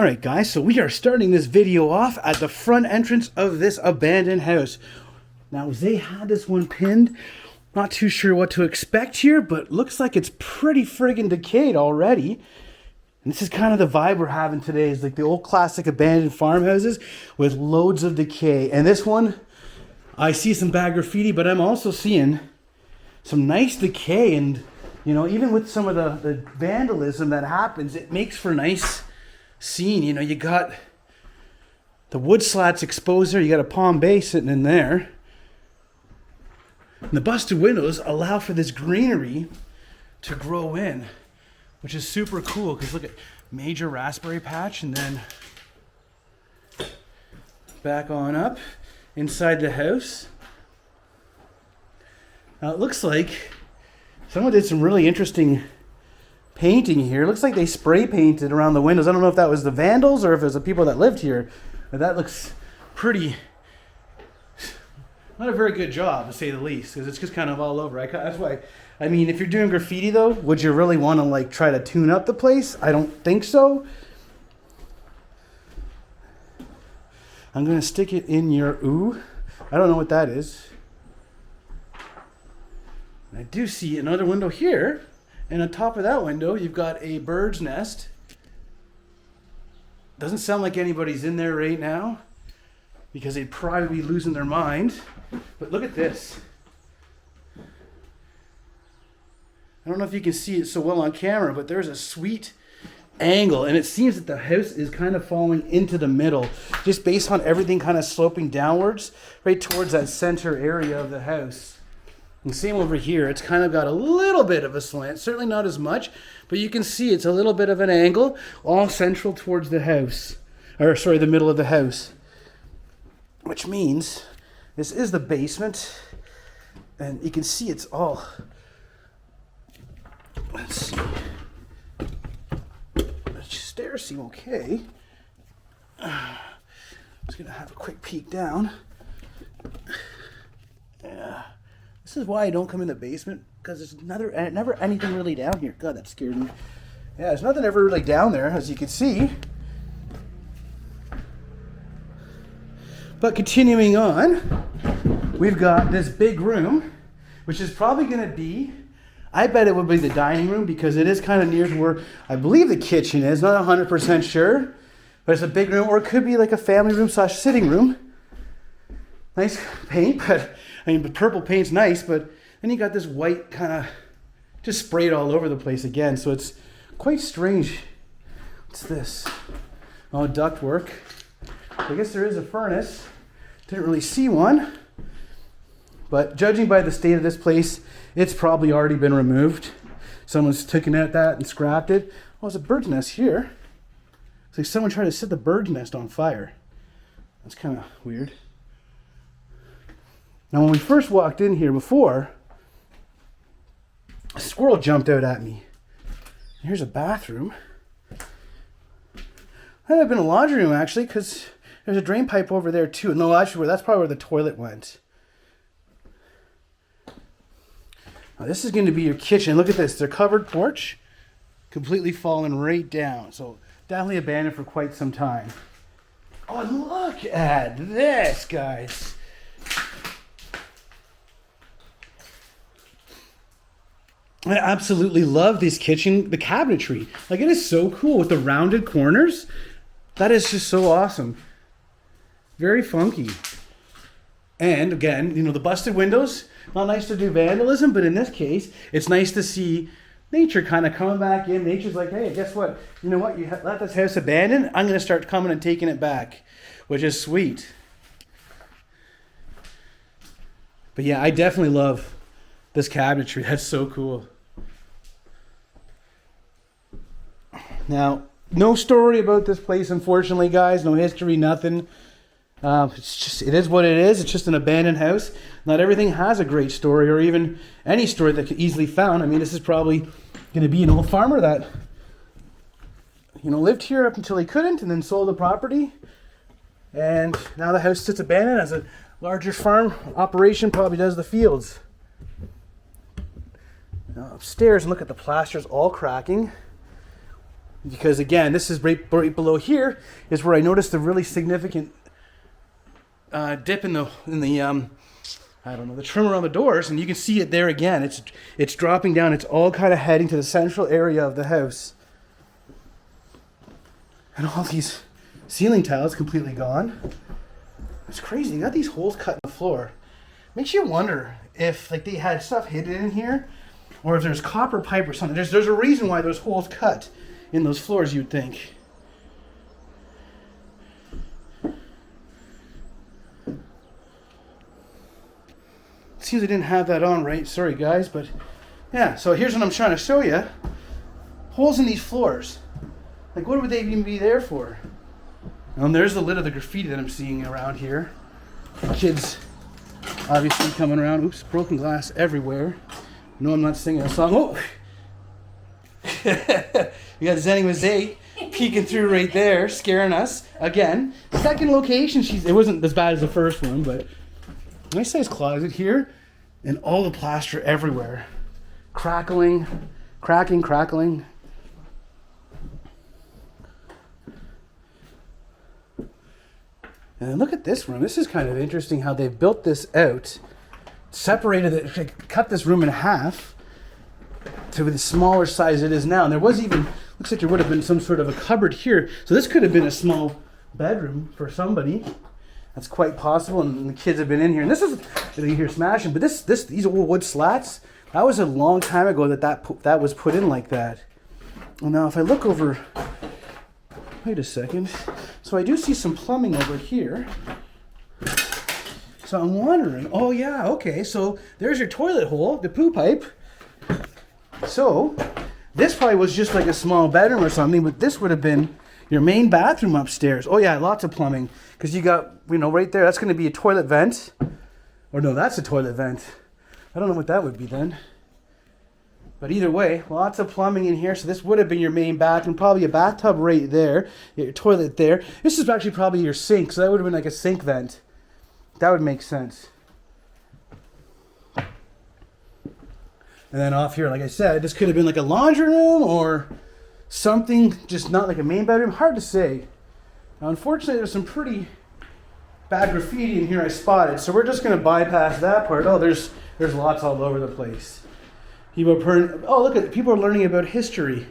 Alright guys, so we are starting this video off at the front entrance of this abandoned house. Now they had this one pinned, not too sure what to expect here, but looks like it's pretty friggin' decayed already. And this is kind of the vibe we're having today, is like the old classic abandoned farmhouses with loads of decay. And this one, I see some bad graffiti, but I'm also seeing some nice decay. And you know, even with some of the vandalism that happens, it makes for a nice scene. You know, you got the wood slats exposed there, you got a palm bay sitting in there. And the busted windows allow for this greenery to grow in, which is super cool, because look at major raspberry patch, and then back on up inside the house. Now it looks like someone did some really interesting painting here. It looks like they spray painted around the windows. I don't know if that was the vandals or if it was the people that lived here. But that looks pretty, not a very good job, to say the least, because it's just kind of all over. That's why, I mean, if you're doing graffiti though, would you really want to like try to tune up the place? I don't think so. I'm going to stick it in your ooh. I don't know what that is. I do see another window here. And on top of that window, you've got a bird's nest. Doesn't sound like anybody's in there right now, because they'd probably be losing their mind. But look at this. I don't know if you can see it so well on camera, but there's a sweet angle. And it seems that the house is kind of falling into the middle, just based on everything kind of sloping downwards, right towards that center area of the house. And same over here, it's kind of got a little bit of a slant, certainly not as much, but you can see it's a little bit of an angle, all central towards the house, or sorry, the middle of the house. Which means this is the basement, and you can see it's all, let's see, the stairs seem okay. I'm just gonna have a quick peek down. Yeah. This is why I don't come in the basement, because there's never anything really down here. God, that scared me. Yeah, there's nothing ever really down there, as you can see. But continuing on, we've got this big room, which is probably going to be, I bet it would be the dining room, because it is kind of near to where I believe the kitchen is. Not 100% sure, but it's a big room, or it could be like a family room / sitting room. Nice paint, but I mean, the purple paint's nice, but then you got this white kind of just sprayed all over the place again. So it's quite strange. What's this? Oh, duct work. I guess there is a furnace. Didn't really see one. But judging by the state of this place, it's probably already been removed. Someone's taken out that and scrapped it. Oh, there's a bird's nest here. It's like someone tried to set the bird's nest on fire. That's kind of weird. Now, when we first walked in here before, a squirrel jumped out at me. Here's a bathroom. Might have been a laundry room, actually, because there's a drain pipe over there, too. No, actually, that's probably where the toilet went. Now, this is going to be your kitchen. Look at this. Their covered porch, completely fallen right down. So, definitely abandoned for quite some time. Oh, look at this, guys. I absolutely love this kitchen, the cabinetry. Like, it is so cool with the rounded corners. That is just so awesome. Very funky. And again, you know, the busted windows, not nice to do vandalism, but in this case, it's nice to see nature kind of coming back in. Nature's like, hey, guess what? You know what? You left this house abandoned. I'm going to start coming and taking it back, which is sweet. But yeah, I definitely love this cabinetry. That's so cool. Now, no story about this place, unfortunately, guys. No history, nothing. It is what it is. It's just an abandoned house. Not everything has a great story, or even any story that could easily found. I mean, this is probably going to be an old farmer that, you know, lived here up until he couldn't, and then sold the property. And now the house sits abandoned as a larger farm operation probably does the fields. Now upstairs, and look at the plasters all cracking. Because again, this is right below here is where I noticed a really significant dip in the I don't know, the trim around the doors, and you can see it there again. It's dropping down. It's all kind of heading to the central area of the house. And all these ceiling tiles completely gone. It's crazy. They got these holes cut in the floor. Makes you wonder if like they had stuff hidden in here, or if there's copper pipe or something. There's a reason why there's holes cut in those floors, you'd think. Seems I didn't have that on right. Sorry guys, but yeah, so here's what I'm trying to show you. Holes in these floors. Like what would they even be there for? And there's the lid of the graffiti that I'm seeing around here. The kids obviously coming around. Oops, broken glass everywhere. No, I'm not singing a song. Oh! We got Zenny with Zay peeking through right there, scaring us. Again, second location, it wasn't as bad as the first one, but nice size closet here, and all the plaster everywhere. Crackling, cracking, crackling. And then look at this room. This is kind of interesting how they've built this out, separated it, cut this room in half to the smaller size it is now. And there was even, looks like there would have been some sort of a cupboard here. So this could have been a small bedroom for somebody. That's quite possible, and the kids have been in here. And this is, you hear smashing, but these old wood slats, that was a long time ago that was put in like that. Well, now if I look over, wait a second. So I do see some plumbing over here. So I'm wondering, oh yeah, okay, so there's your toilet hole, the poo pipe. So this probably was just like a small bedroom or something, but this would have been your main bathroom upstairs. Oh yeah, lots of plumbing. Because you got, right there, that's going to be a toilet vent. Or no, that's a toilet vent. I don't know what that would be then. But either way, lots of plumbing in here. So this would have been your main bathroom. Probably a bathtub right there. Your toilet there. This is actually probably your sink. So that would have been like a sink vent. That would make sense. And then off here, like I said, this could have been like a laundry room or something, just not like a main bedroom. Hard to say. Now, unfortunately, there's some pretty bad graffiti in here I spotted, so we're just going to bypass that part. Oh, there's lots all over the place. People are learning about history.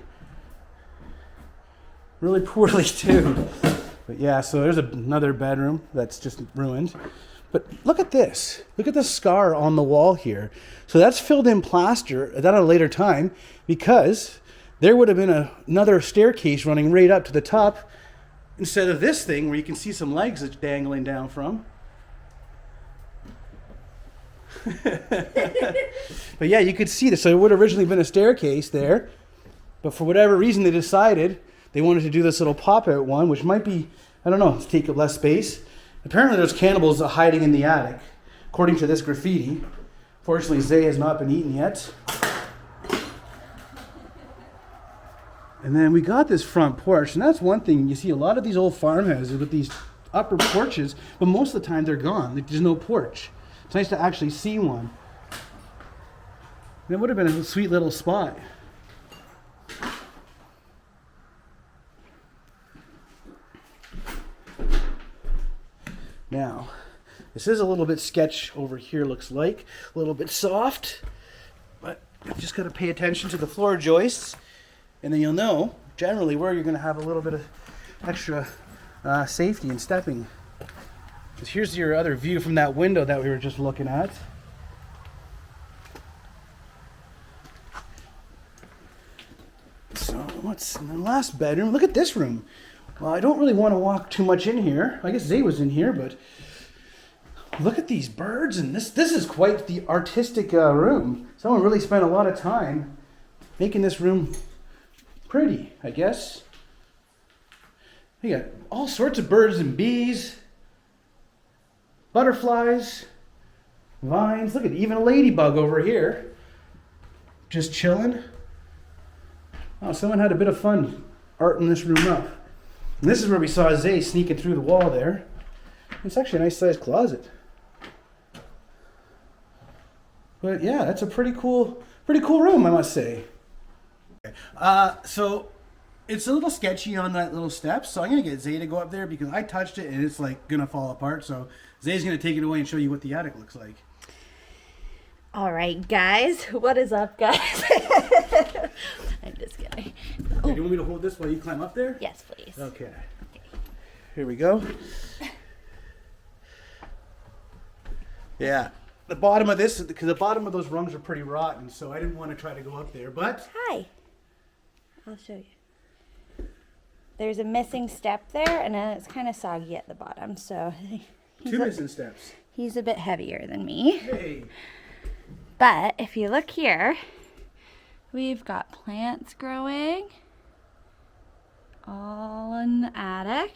Really poorly, too. But yeah, so there's another bedroom that's just ruined. But look at this. Look at the scar on the wall here. So that's filled in plaster at a later time because there would have been another staircase running right up to the top instead of this thing where you can see some legs that's dangling down from. But yeah, you could see this. So it would have originally been a staircase there. But for whatever reason, they decided they wanted to do this little pop-out one, which might be, I don't know, to take up less space. Apparently there's cannibals hiding in the attic, according to this graffiti. Fortunately, Zay has not been eaten yet. And then we got this front porch, and that's one thing. You see a lot of these old farmhouses with these upper porches, but most of the time they're gone. Like, there's no porch. It's nice to actually see one. And it would have been a sweet little spot. Now, this is a little bit sketch over here, looks like. A little bit soft, but you just got to pay attention to the floor joists. And then you'll know generally where you're going to have a little bit of extra safety and stepping. Because here's your other view from that window that we were just looking at. So what's in the last bedroom? Look at this room. Well, I don't really want to walk too much in here. I guess Zay was in here, but look at these birds. And this is quite the artistic room. Someone really spent a lot of time making this room pretty, I guess. You got all sorts of birds and bees, butterflies, vines. Look at even a ladybug over here, just chilling. Oh, someone had a bit of fun arting this room up. And this is where we saw Zay sneaking through the wall there. It's actually a nice sized closet. But yeah, that's a pretty cool room, I must say. So it's a little sketchy on that little step, so I'm gonna get Zay to go up there because I touched it and it's like gonna fall apart. So Zay's gonna take it away and show you what the attic looks like. All right, guys. What is up, guys? I'm just kidding. Do you want me to hold this while you climb up there? Yes, please. Okay. Here we go. Yeah. The bottom of this, because the bottom of those rungs are pretty rotten, so I didn't want to try to go up there, but... Hi. I'll show you. There's a missing step there, and then it's kind of soggy at the bottom, so... Two missing steps. He's a bit heavier than me. Hey. But if you look here, we've got plants growing all in the attic.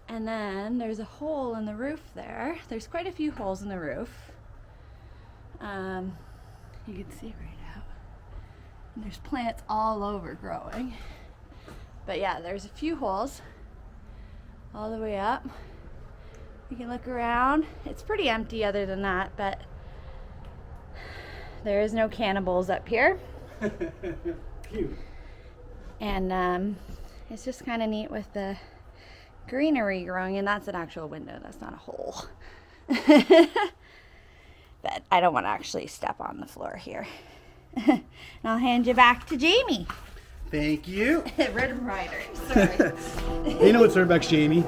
And then there's a hole in the roof there. There's quite a few holes in the roof. You can see right out. And there's plants all over growing. But yeah, there's a few holes all the way up. You can look around. It's pretty empty other than that, but there is no cannibals up here. Cute. And it's just kind of neat with the greenery growing, and that's an actual window. That's not a hole. But I don't want to actually step on the floor here. And I'll hand you back to Jamie. Thank you. Rhythm rider. Sorry. You know what, Sir Jamie.